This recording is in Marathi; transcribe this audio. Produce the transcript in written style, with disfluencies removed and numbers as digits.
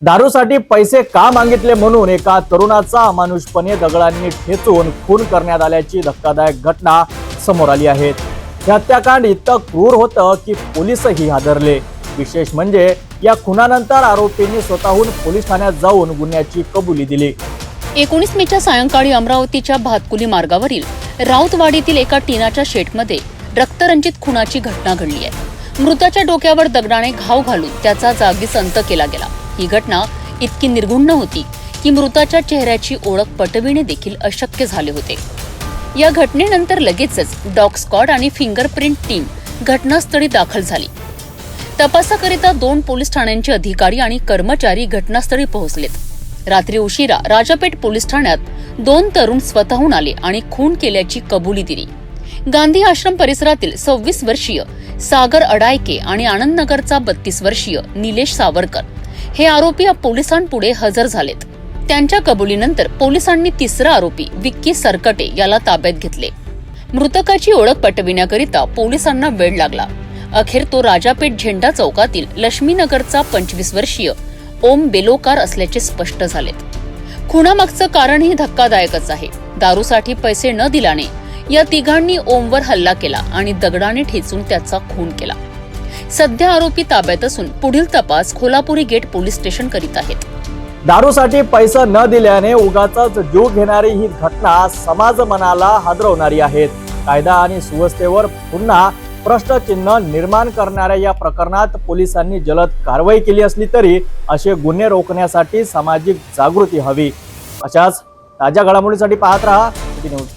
दारूसाठी पैसे का मागितले म्हणून एका तरुणाचा अमानुषपणे दगडांनी ठेचून खून करण्यात आल्याची धक्कादायक घटना समोर आली आहे। हे हत्याकांड इतकं क्रूर होतं की पोलीसही हादरले। विशेष म्हणजे या खुनानंतर आरोपींनी स्वतःहून पोलीस ठाण्यात जाऊन गुन्ह्याची कबुली दिली। 19 मेच्या सायंकाळी अमरावतीच्या भातकुली मार्गावरील राऊतवाडीतील एका टिनाच्या शेडमध्ये रक्तरंजित खुनाची घटना घडली आहे। मृताच्या डोक्यावर दगडाने घाव घालून त्याचा जागीच अंत केला गेला। ही घटना इतकी निर्घृण होती की मृताच्या चेहऱ्याची ओळख पटविणे देखील अशक्य झाले होते। या घटनेनंतर लगेचच डॉग स्क्वॉड आणि फिंगरप्रिंट टीम घटनास्थळी दाखल झाली। तपासाकरिता 2 पोलीस ठाण्यांचे अधिकारी आणि कर्मचारी घटनास्थळी पोहोचलेत। रात्री उशिरा राजापेठ पोलीस ठाण्यात 2 तरुण स्वतःहून आले आणि खून केल्याची कबुली दिली। गांधी आश्रम परिसरातील 26 वर्षीय सागर अडायके आणि आनंदनगरचा 32 वर्षीय निलेश सावरकर हे आरोपी पोलिसांपुढे हजर झालेत। त्यांच्या कबुलीनंतर पोलिसांनी तिसरा आरोपी विक्की सरकटे याला ताब्यात घेतले। मृतकाची ओळख पटविण्याकरिता पोलिसांना वेळ लागला। अखेर तो राजापेठ झेंडा चौकातील लक्ष्मीनगरचा 25 वर्षीय ओम बेलोकार असल्याचे स्पष्ट झालेत। खुनामागचं कारणही धक्कादायकच आहे। दारूसाठी पैसे न दिल्याने या तिघांनी ओमवर हल्ला केला आणि दगडाने ठेचून त्याचा खून केला। सध्या आरोपी ताब्यात असून पुढील तपास कोल्हापुरी गेट पोलीस स्टेशन करीत आहेत। दारूसाठी पैसा न दिल्याने उगाचच जीव घेणारी ही घटना समाज मनाला हादरवणारी आहे। कायदा आणि सुव्यवस्थेवर पुन्हा प्रश्नचिन्ह निर्माण करणाऱ्या या प्रकरणात पोलिसांनी जलद कारवाई केली असली तरी असे गुन्हे रोखण्यासाठी सामाजिक जागृती हवी। अशाच ताज्या घडामोडींसाठी पाहत रहा सिटी न्यूज।